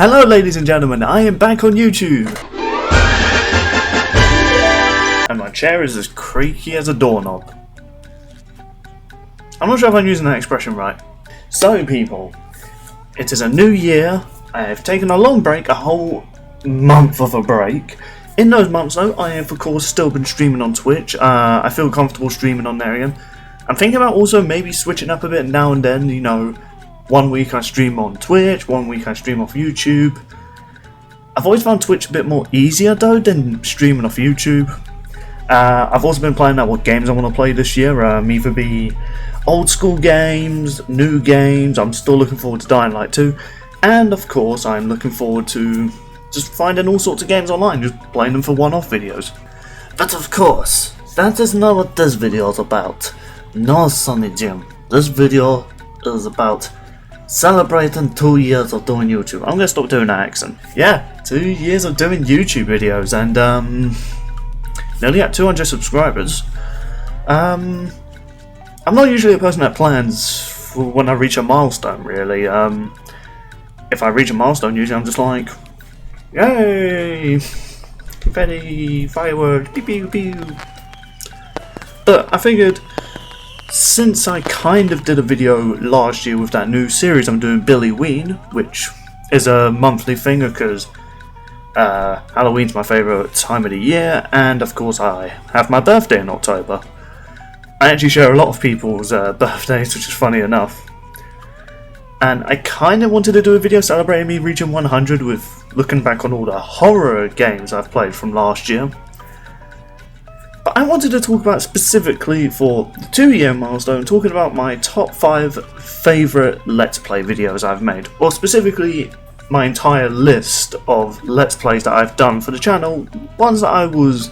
Hello ladies and gentlemen, I am back on YouTube! And my chair is as creaky as a doorknob. I'm not sure if I'm using that expression right. So people, it is a new year. I have taken a long break, a whole month of a break. In those months though, I have of course still been streaming on Twitch. I feel comfortable streaming on there again. I'm thinking about also maybe switching up a bit now and then, you know. One week I stream on Twitch, one week I stream off YouTube. I've always found Twitch a bit more easier though than streaming off YouTube. I've also been planning out what games I want to play this year. Either be old school games, new games. I'm still looking forward to Dying Light 2. And of course I'm looking forward to just finding all sorts of games online, just playing them for one-off videos. But of course, that is not what this video is about. No, Sonny Jim. This video is about celebrating 2 years of doing YouTube. I'm gonna stop doing that accent. Yeah, 2 years of doing YouTube videos and nearly at 200 subscribers. I'm not usually a person that plans for when I reach a milestone really. If I reach a milestone usually I'm just like, yay! Confetti, fireworks, pew pew pew. But I figured, since I kind of did a video last year with that new series I'm doing, Billy Ween, which is a monthly thing because Halloween's my favourite time of the year, and of course I have my birthday in October. I actually share a lot of people's birthdays, which is funny enough. And I kind of wanted to do a video celebrating me reaching 100 with looking back on all the horror games I've played from last year. But I wanted to talk about specifically for the 2-year milestone, talking about my top 5 favourite Let's Play videos I've made. Or specifically, my entire list of Let's Plays that I've done for the channel, ones that I was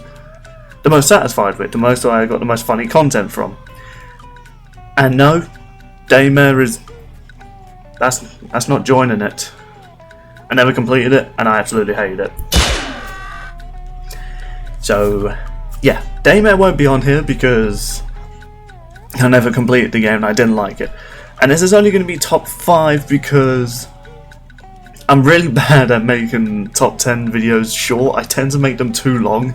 the most satisfied with, the most that I got the most funny content from. And no, Daymare is... That's not joining it. I never completed it, and I absolutely hated it. So... yeah, Daymare won't be on here because I never completed the game and I didn't like it. And this is only going to be top 5 because I'm really bad at making top 10 videos short. I tend to make them too long.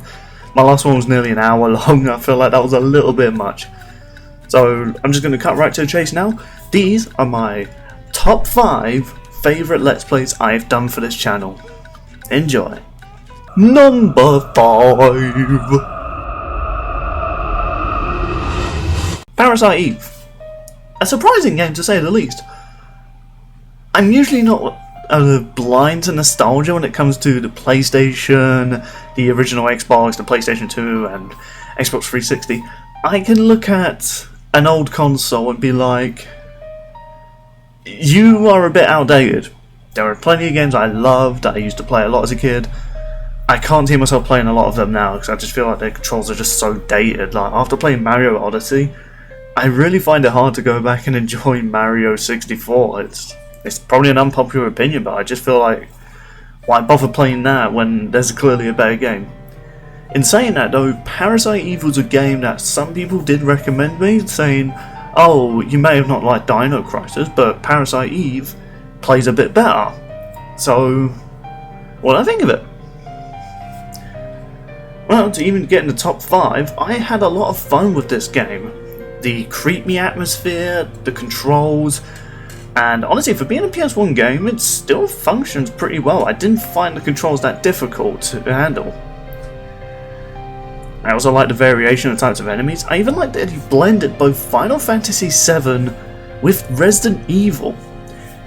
My last one was nearly an hour long. I feel like that was a little bit much. So I'm just going to cut right to the chase now. These are my top 5 favourite Let's Plays I've done for this channel. Enjoy. Number 5. Parasite Eve. A surprising game to say the least. I'm usually not blind to nostalgia when it comes to the PlayStation, the original Xbox, the PlayStation 2 and Xbox 360. I can look at an old console and be like, you are a bit outdated. There are plenty of games I loved that I used to play a lot as a kid. I can't see myself playing a lot of them now because I just feel like their controls are just so dated. Like after playing Mario Odyssey, I really find it hard to go back and enjoy Mario 64. It's probably an unpopular opinion, but I just feel like, why bother playing that when there's clearly a better game? In saying that though, Parasite Eve was a game that some people did recommend me, saying, oh, you may have not liked Dino Crisis, but Parasite Eve plays a bit better. So, what do I think of it? Well, to even get in the top 5, I had a lot of fun with this game. The creepy atmosphere, the controls, and honestly for being a PS1 game it still functions pretty well. I didn't find the controls that difficult to handle. I also like the variation of types of enemies. I even like that he blended both Final Fantasy VII with Resident Evil.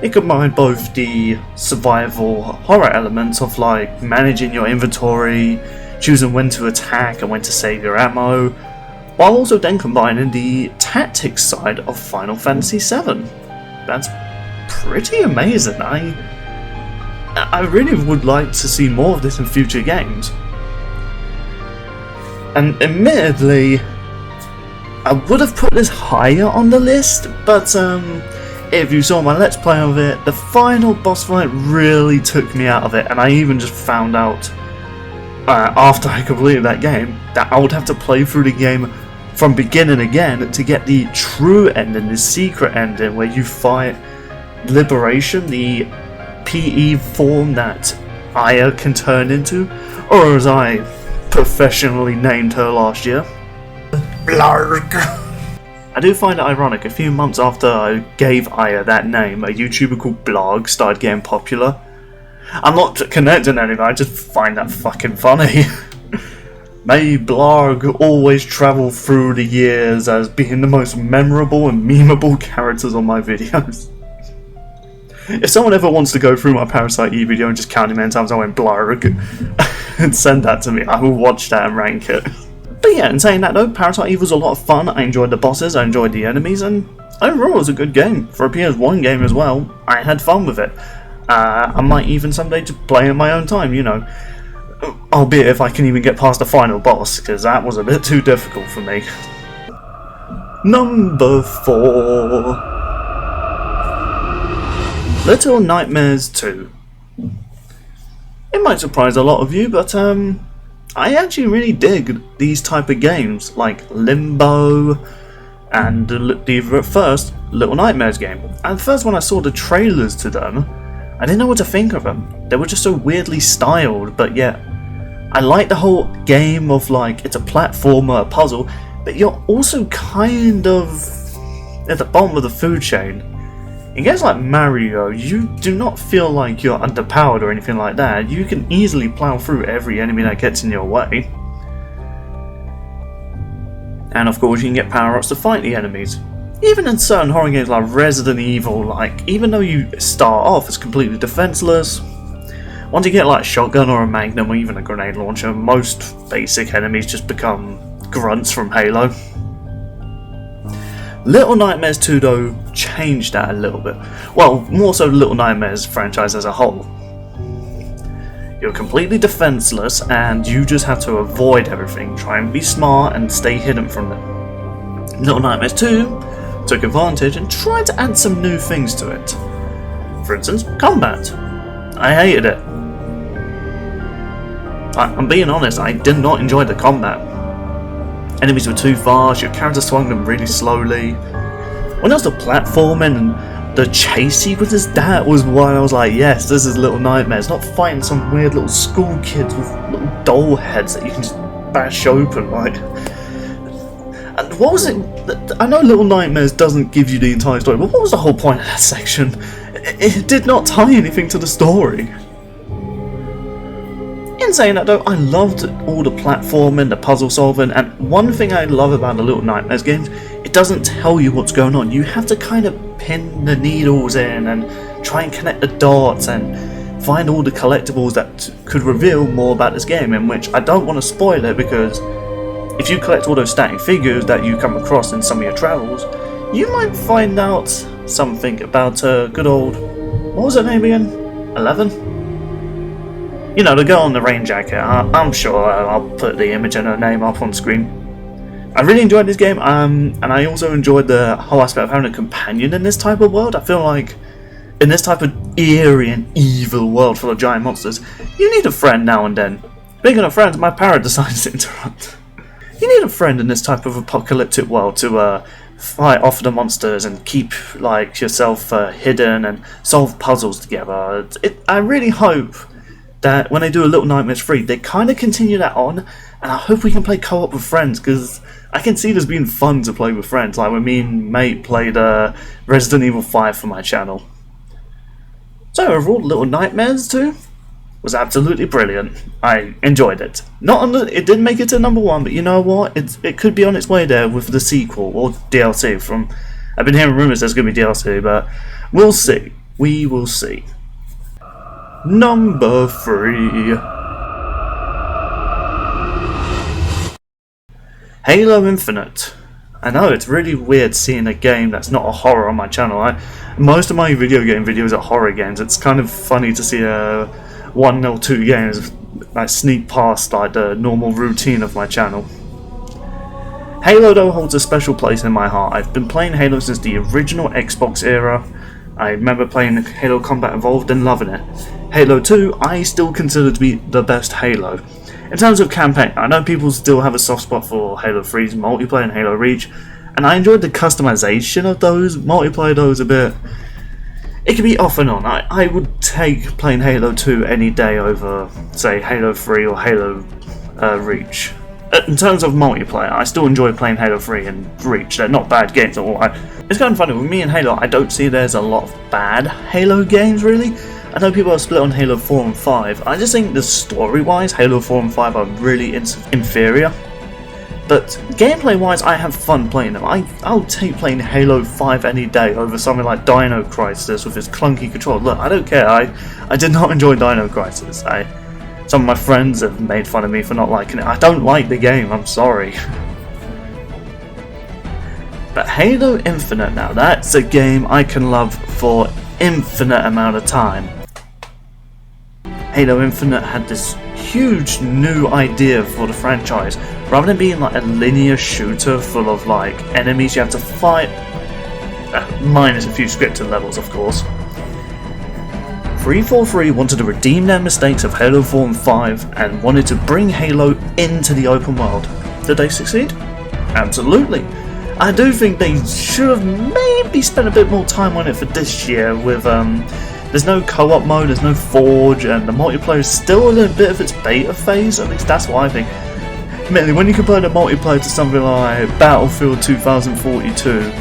It combined both the survival horror elements of like managing your inventory, choosing when to attack and when to save your ammo, while also then combining the tactics side of Final Fantasy VII. That's pretty amazing. I really would like to see more of this in future games. And admittedly, I would have put this higher on the list, but if you saw my Let's Play of it, the final boss fight really took me out of it, and I even just found out after I completed that game that I would have to play through the game from beginning again to get the true ending, the secret ending where you fight Liberation, the PE form that Aya can turn into, or as I professionally named her last year, Blarg. I do find it ironic, a few months after I gave Aya that name, a YouTuber called Blarg started getting popular. I'm not connecting anything, I just find that fucking funny. May Blarg always travel through the years as being the most memorable and memeable characters on my videos. If someone ever wants to go through my Parasite Eve video and just count how many times I went Blarg and send that to me, I will watch that and rank it. But yeah, in saying that though, Parasite Eve was a lot of fun. I enjoyed the bosses, I enjoyed the enemies, and overall it was a good game. For a PS1 game as well, I had fun with it. I might even someday just play in my own time, you know. Albeit if I can even get past the final boss, because that was a bit too difficult for me. Number 4. Little Nightmares 2. It might surprise a lot of you, but I actually really dig these type of games, like Limbo and the first Little Nightmares game. And the first when I saw the trailers to them, I didn't know what to think of them. They were just so weirdly styled, but yet I like the whole game of like, it's a platformer, a puzzle, but you're also kind of at the bottom of the food chain. In games like Mario, you do not feel like you're underpowered or anything like that. You can easily plow through every enemy that gets in your way. And of course you can get power-ups to fight the enemies. Even in certain horror games like Resident Evil, like, even though you start off as completely defenseless, once you get like a shotgun or a magnum or even a grenade launcher, most basic enemies just become grunts from Halo. Little Nightmares 2 though changed that a little bit. Well, more so Little Nightmares franchise as a whole. You're completely defenseless and you just have to avoid everything, try and be smart and stay hidden from them. Little Nightmares 2 took advantage and tried to add some new things to it. For instance, combat. I hated it. I'm being honest, I did not enjoy the combat. Enemies were too fast, your character swung them really slowly. When it was the platforming and the chase sequences, that was why I was like, yes, this is Little Nightmares, not fighting some weird little school kids with little doll heads that you can just bash open, like. And what was it? I know Little Nightmares doesn't give you the entire story, but what was the whole point of that section? It did not tie anything to the story. In saying that though, I loved all the platforming, the puzzle solving, and one thing I love about the Little Nightmares games, it doesn't tell you what's going on. You have to kind of pin the needles in and try and connect the dots and find all the collectibles that could reveal more about this game, in which I don't want to spoil it, because if you collect all those static figures that you come across in some of your travels, you might find out something about good old, what was her name again? 11? You know, the girl in the rain jacket. I'm sure I'll put the image and her name up on screen. I really enjoyed this game, and I also enjoyed the whole aspect of having a companion in this type of world. I feel like in this type of eerie and evil world full of giant monsters, you need a friend now and then. Speaking of friends, my parrot decides to interrupt. You need a friend in this type of apocalyptic world to fight off the monsters and keep like yourself hidden and solve puzzles together. I really hope that when they do a Little Nightmares 3, they kind of continue that on, and I hope we can play co-op with friends, because I can see this being fun to play with friends, like when me and mate played Resident Evil 5 for my channel. So overall, Little Nightmares 2 was absolutely brilliant. I enjoyed it. It didn't make it to number 1, but you know what? It could be on its way there with the sequel or DLC. I've been hearing rumours there's going to be DLC, but we'll see. We will see. Number 3. Halo Infinite. I know, it's really weird seeing a game that's not a horror on my channel. Most of my video game videos are horror games. It's kind of funny to see 1 or 2 games like sneak past like the normal routine of my channel. Halo though holds a special place in my heart. I've been playing Halo since the original Xbox era. I remember playing Halo Combat Evolved and loving it. Halo 2 I still consider to be the best Halo. In terms of campaign, I know people still have a soft spot for Halo 3's multiplayer and Halo Reach, and I enjoyed the customization of those multiplayer. Those a bit. it can be off and on. I would take playing Halo 2 any day over, say, Halo 3 or Halo Reach. In terms of multiplayer, I still enjoy playing Halo 3 and Reach. They're not bad games at all. It's kind of funny, with me and Halo, I don't see there's a lot of bad Halo games, really. I know people are split on Halo 4 and 5. I just think the story-wise, Halo 4 and 5 are really inferior. But gameplay-wise, I have fun playing them. I'll take playing Halo 5 any day over something like Dino Crisis with its clunky controls. Look, I don't care. I did not enjoy Dino Crisis. Some of my friends have made fun of me for not liking it. I don't like the game, I'm sorry. But Halo Infinite now, that's a game I can love for infinite amount of time. Halo Infinite had this huge new idea for the franchise. Rather than being like a linear shooter full of like enemies you have to fight, minus a few scripted levels of course, 343 wanted to redeem their mistakes of Halo 4 and 5 and wanted to bring Halo into the open world. Did they succeed? Absolutely. I do think they should have maybe spent a bit more time on it for this year with there's no co-op mode, there's no Forge, and the multiplayer is still in a bit of its beta phase, at least that's what I think. Admittedly, when you compare the multiplayer to something like Battlefield 2042,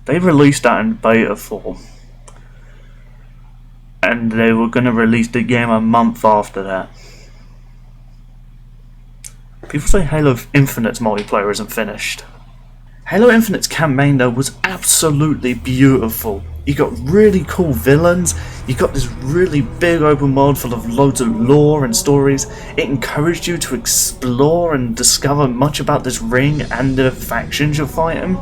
they released that in beta form, and they were going to release the game a month after that. People say Halo Infinite's multiplayer isn't finished. Halo Infinite's campaign though was absolutely beautiful. You got really cool villains, you got this really big open world full of loads of lore and stories. It encouraged you to explore and discover much about this ring and the factions you're fighting.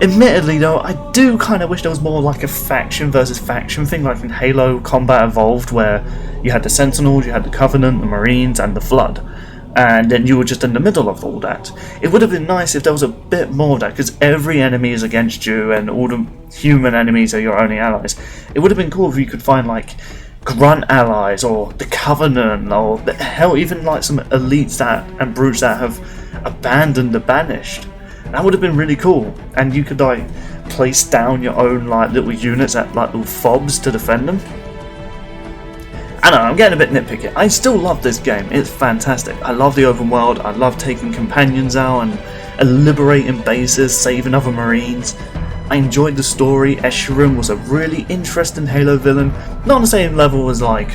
Admittedly though, I do kind of wish there was more like a faction versus faction thing, like in Halo Combat Evolved, where you had the Sentinels, you had the Covenant, the Marines, and the Flood, and then you were just in the middle of all that. It would have been nice if there was a bit more of that, because every enemy is against you, and all the human enemies are your only allies. It would have been cool if you could find like Grunt allies, or the Covenant, or hell, even like some elites and brutes that have abandoned the Banished. That would have been really cool, and you could like place down your own like little units at like little fobs to defend them. I know, I'm getting a bit nitpicky. I still love this game, it's fantastic. I love the open world, I love taking companions out and liberating bases, saving other Marines. I enjoyed the story. Escharum was a really interesting Halo villain, not on the same level as like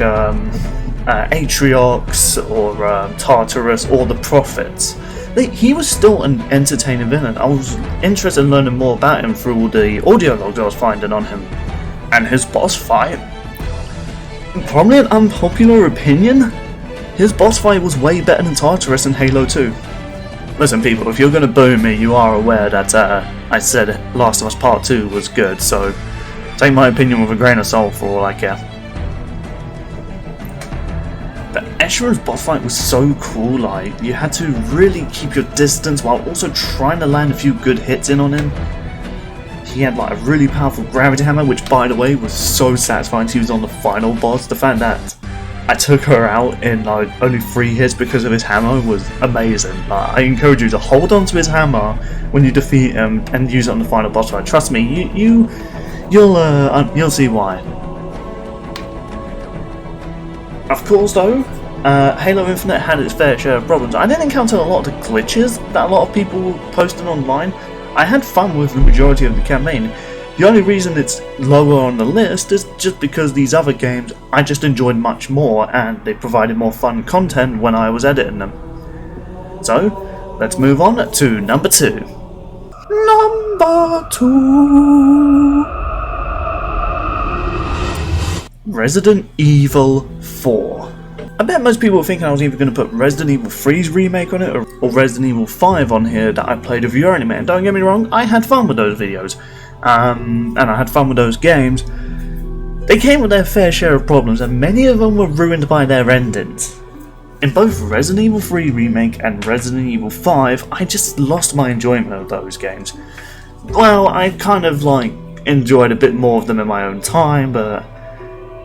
Atriox or Tartarus or the Prophets. He was still an entertaining villain. I was interested in learning more about him through all the audio logs I was finding on him. And his boss fight, probably an unpopular opinion, his boss fight was way better than Tartarus in Halo 2. Listen people, if you're going to boo me, you are aware that I said Last of Us Part 2 was good, so take my opinion with a grain of salt for all I care. But Escherum's boss fight was so cool, like, you had to really keep your distance while also trying to land a few good hits in on him. He had like a really powerful gravity hammer, which by the way was so satisfying to use on the final boss. The fact that I took her out in like only 3 hits because of his hammer was amazing. Like, I encourage you to hold on to his hammer when you defeat him and use it on the final boss fight. Trust me, you'll see why. Of course though, Halo Infinite had its fair share of problems. I didn't encounter a lot of the glitches that a lot of people posted online. I had fun with the majority of the campaign. The only reason it's lower on the list is just because these other games I just enjoyed much more and they provided more fun content when I was editing them. So, let's move on to number 2. Number 2! Resident Evil 4. I bet most people were thinking I was either going to put Resident Evil 3's remake on it or Resident Evil 5 on here that I played with your anime, and don't get me wrong, I had fun with those videos, and I had fun with those games. They came with their fair share of problems, and many of them were ruined by their endings. In both Resident Evil 3 Remake and Resident Evil 5, I just lost my enjoyment of those games. Well, I kind of enjoyed a bit more of them in my own time, but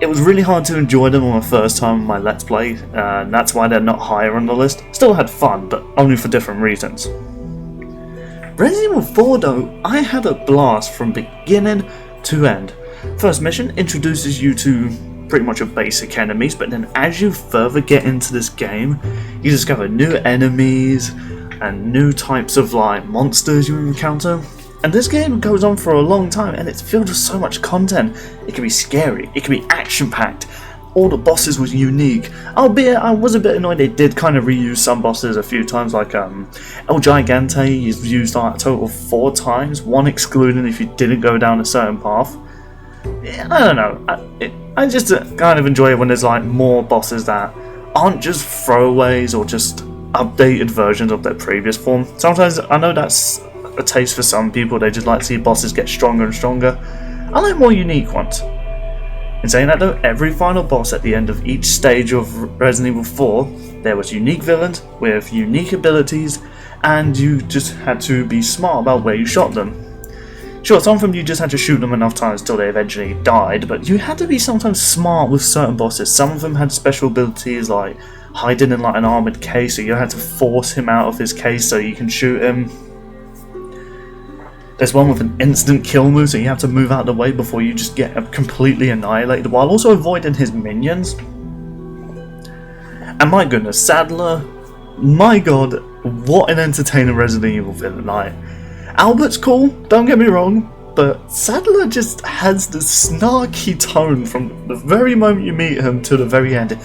it was really hard to enjoy them on my first time on my Let's Play, and that's why they're not higher on the list. Still had fun, but only for different reasons. Resident Evil 4 though, I had a blast from beginning to end. First mission introduces you to pretty much your basic enemies, but then as you further get into this game, you discover new enemies and new types of monsters you encounter. And this game goes on for a long time and it's filled with so much content. It can be scary, it can be action-packed, all the bosses was unique, albeit I was a bit annoyed they did kind of reuse some bosses a few times, like El Gigante is used a total of 4 times, 1 excluding if you didn't go down a certain path. Yeah, I don't know, I just kind of enjoy it when there's more bosses that aren't just throwaways or just updated versions of their previous form. Sometimes I know that's a taste for some people, they just like to see bosses get stronger and stronger. I like more unique ones. In saying that though, every final boss at the end of each stage of Resident Evil 4, there was unique villains with unique abilities, and you just had to be smart about where you shot them. Sure, some of them you just had to shoot them enough times till they eventually died, but you had to be sometimes smart with certain bosses. Some of them had special abilities like hiding in an armoured case, so you had to force him out of his case so you can shoot him. There's one with an instant kill move, so you have to move out of the way before you just get completely annihilated, while also avoiding his minions. And my goodness, Sadler, my god, what an entertaining Resident Evil villain. Albert's cool, don't get me wrong, but Sadler just has this snarky tone from the very moment you meet him to the very end.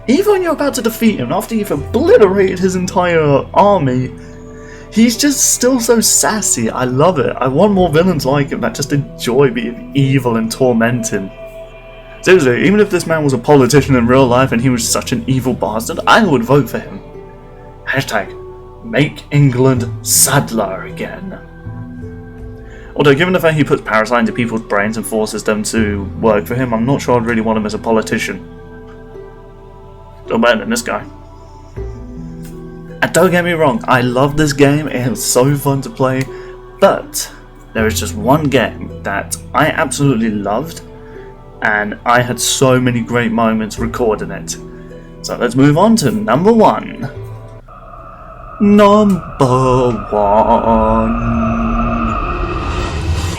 Even when you're about to defeat him, after you've obliterated his entire army, he's just still so sassy. I love it. I want more villains like him that just enjoy being evil and tormenting. Seriously, even if this man was a politician in real life and he was such an evil bastard, I would vote for him. Hashtag, make England Sadler again. Although, given the fact he puts parasite into people's brains and forces them to work for him, I'm not sure I'd really want him as a politician. Still better than this guy. And don't get me wrong, I love this game, it was so fun to play, but there is just one game that I absolutely loved, and I had so many great moments recording it. So let's move on to number 1. Number 1.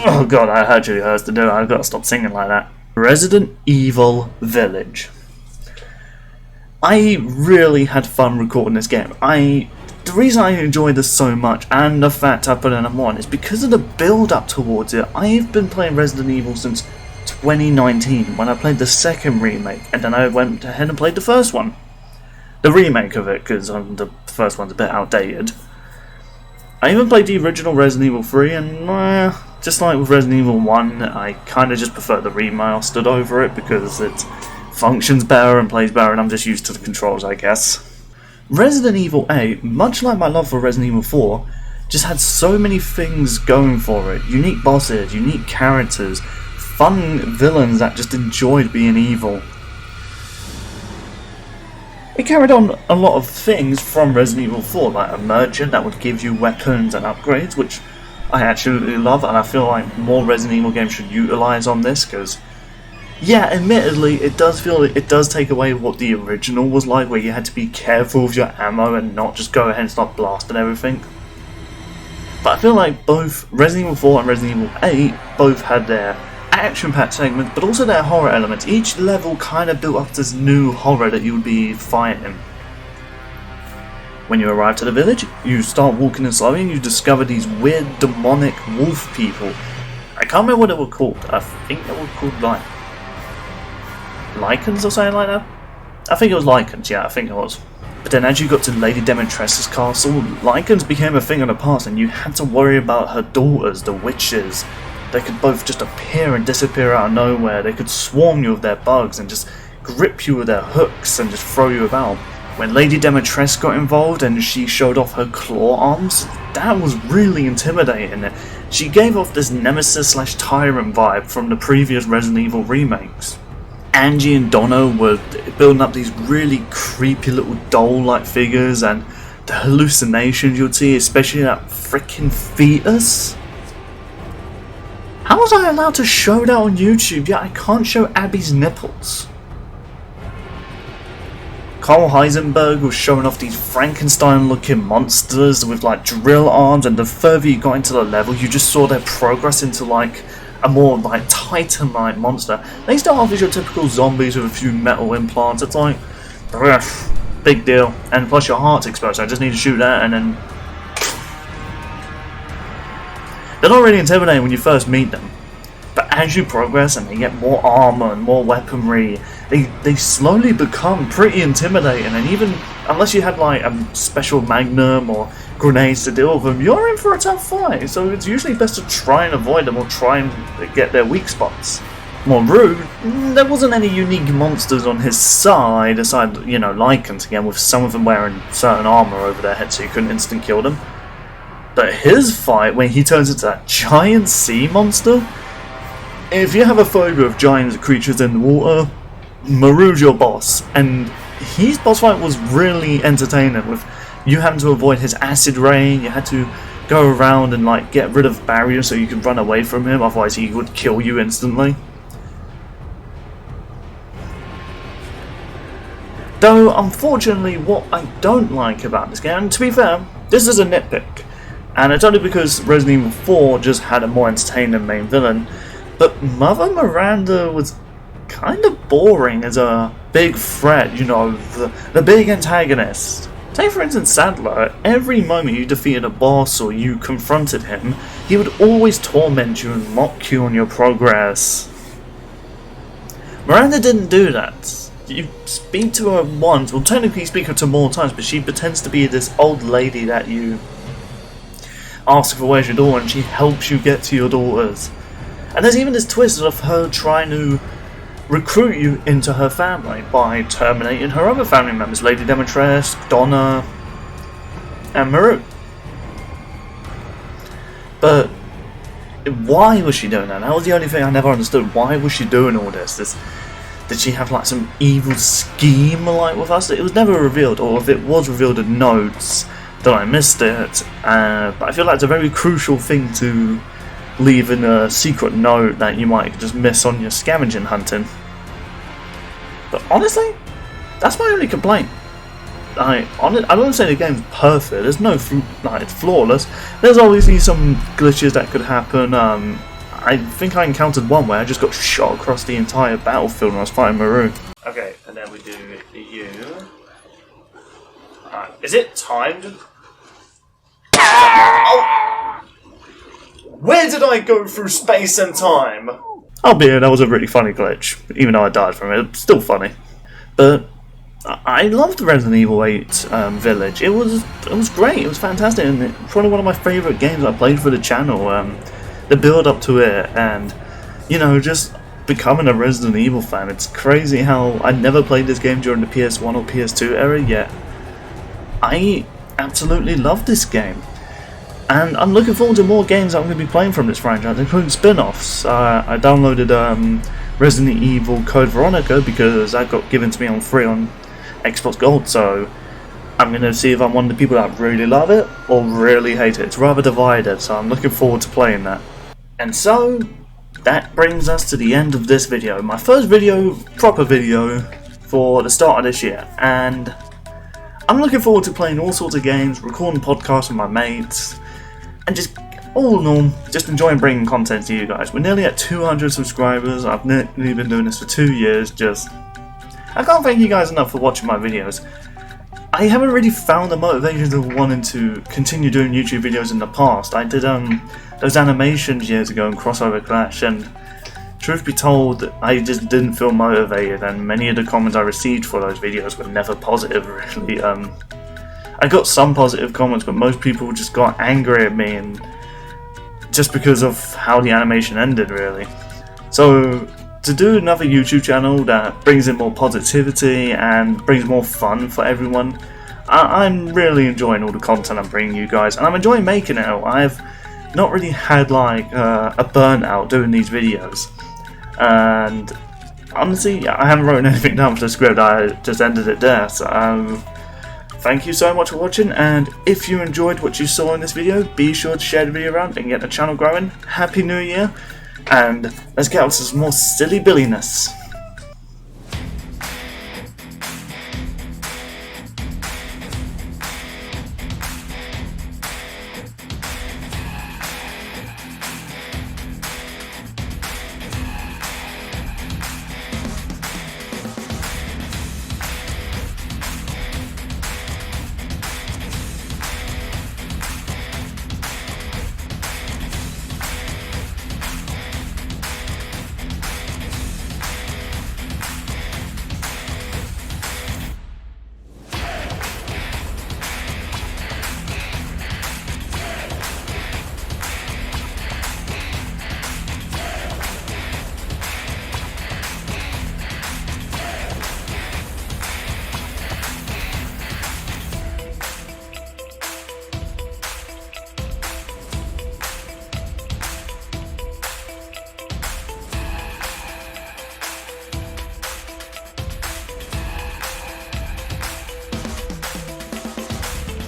Oh god, I heard you hers to do it, I've got to stop singing like that. Resident Evil Village. I really had fun recording this game. The reason I enjoyed this so much, and the fact I put it number 1, is because of the build up towards it. I've been playing Resident Evil since 2019, when I played the second remake, and then I went ahead and played the first one. The remake of it, because the first one's a bit outdated. I even played the original Resident Evil 3, and just like with Resident Evil 1, I kind of just prefer the remastered over it, because it functions better and plays better, and I'm just used to the controls, I guess. Resident Evil 8, much like my love for Resident Evil 4, just had so many things going for it. Unique bosses, unique characters, fun villains that just enjoyed being evil. It carried on a lot of things from Resident Evil 4, like a merchant that would give you weapons and upgrades, which I absolutely love, and I feel like more Resident Evil games should utilise on this, because yeah, admittedly, it does take away what the original was like, where you had to be careful with your ammo and not just go ahead and start blasting everything. But I feel like both Resident Evil 4 and Resident Evil 8 both had their action-packed segments, but also their horror elements. Each level kind of built up this new horror that you would be fighting. When you arrive to the village, you start walking and slowly, and you discover these weird demonic wolf people. I can't remember what they were called. I think they were called Lycans or something like that? I think it was Lycans, yeah, I think it was. But then as you got to Lady Demetres's castle, Lycans became a thing of the past, and you had to worry about her daughters, the witches. They could both just appear and disappear out of nowhere. They could swarm you with their bugs and just grip you with their hooks and just throw you about. When Lady Demetres got involved and she showed off her claw arms, that was really intimidating. She gave off this nemesis/tyrant vibe from the previous Resident Evil remakes. Angie and Donna were building up these really creepy little doll-like figures, and the hallucinations you'd see, especially that freaking fetus. How was I allowed to show that on YouTube, yet I can't show Abby's nipples? Carl Heisenberg was showing off these Frankenstein-looking monsters with like drill arms, and the further you got into the level, you just saw their progress into like a more like Titan-like monster. They start off as your typical zombies with a few metal implants. It's like, big deal. And plus your heart's exposed, so I just need to shoot that, and then they're not really intimidating when you first meet them. But as you progress and they get more armor and more weaponry, they slowly become pretty intimidating, and even unless you had like a special magnum or grenades to deal with them, you're in for a tough fight. So it's usually best to try and avoid them or try and get their weak spots. Moreau, there wasn't any unique monsters on his side aside, you know, Lycans again, with some of them wearing certain armor over their heads so you couldn't instant kill them. But his fight, when he turns into that giant sea monster, if you have a phobia of giant creatures in the water, Maru's your boss, and his boss fight was really entertaining, with you having to avoid his acid rain. You had to go around and like get rid of barriers so you could run away from him, otherwise he would kill you instantly. Though, unfortunately, what I don't like about this game, and to be fair, this is a nitpick, and it's only because Resident Evil 4 just had a more entertaining main villain, but Mother Miranda was kind of boring as a big threat, you know, the big antagonist. Take for instance Sadler. Every moment you defeated a boss or you confronted him, he would always torment you and mock you on your progress. Miranda didn't do that. You speak to her once, well technically you speak to her more times, but she pretends to be this old lady that you ask for where's your daughter, and she helps you get to your daughters. And there's even this twist of her trying to recruit you into her family by terminating her other family members, Lady Demetresque, Donna, and Maru. But why was she doing that? That was the only thing I never understood. Why was she doing all this? Did she have like some evil scheme like with us? It was never revealed, or if it was revealed in notes, then I missed it. But I feel like it's a very crucial thing to leave in a secret note that you might just miss on your scavenging hunting. But honestly, that's my only complaint. I don't say the game's perfect. There's no it's flawless. There's obviously some glitches that could happen. I think I encountered one where I just got shot across the entire battlefield when I was fighting Maru. Okay, and then we do you. Alright, is it timed? Oh! Where did I go through space and time? Albeit that was a really funny glitch, even though I died from it. It's still funny. But I loved Resident Evil 8 Village. It was great. It was fantastic, and it's probably one of my favourite games I played for the channel. The build up to it, and you know, just becoming a Resident Evil fan. It's crazy how I never played this game during the PS1 or PS2 era, yet I absolutely love this game. And I'm looking forward to more games I'm going to be playing from this franchise, including spin-offs. I downloaded Resident Evil Code Veronica because that got given to me on free on Xbox Gold, so I'm going to see if I'm one of the people that really love it or really hate it. It's rather divided, so I'm looking forward to playing that. And so, that brings us to the end of this video. My first proper video for the start of this year, and I'm looking forward to playing all sorts of games, recording podcasts with my mates, and just all in all, just enjoying bringing content to you guys. We're nearly at 200 subscribers. I've nearly been doing this for 2 years. I can't thank you guys enough for watching my videos. I haven't really found the motivation of wanting to continue doing YouTube videos in the past. I did those animations years ago in Crossover Clash, and truth be told, I just didn't feel motivated, and many of the comments I received for those videos were never positive, really. I got some positive comments, but most people just got angry at me, and just because of how the animation ended, really. So to do another YouTube channel that brings in more positivity and brings more fun for everyone, I'm really enjoying all the content I'm bringing you guys, and I'm enjoying making it. I've not really had like a burnout doing these videos, and honestly, I haven't written anything down for the script. I just ended it there. So, thank you so much for watching, and if you enjoyed what you saw in this video, be sure to share the video around and get the channel growing. Happy New Year, and let's get on to some more silly billiness.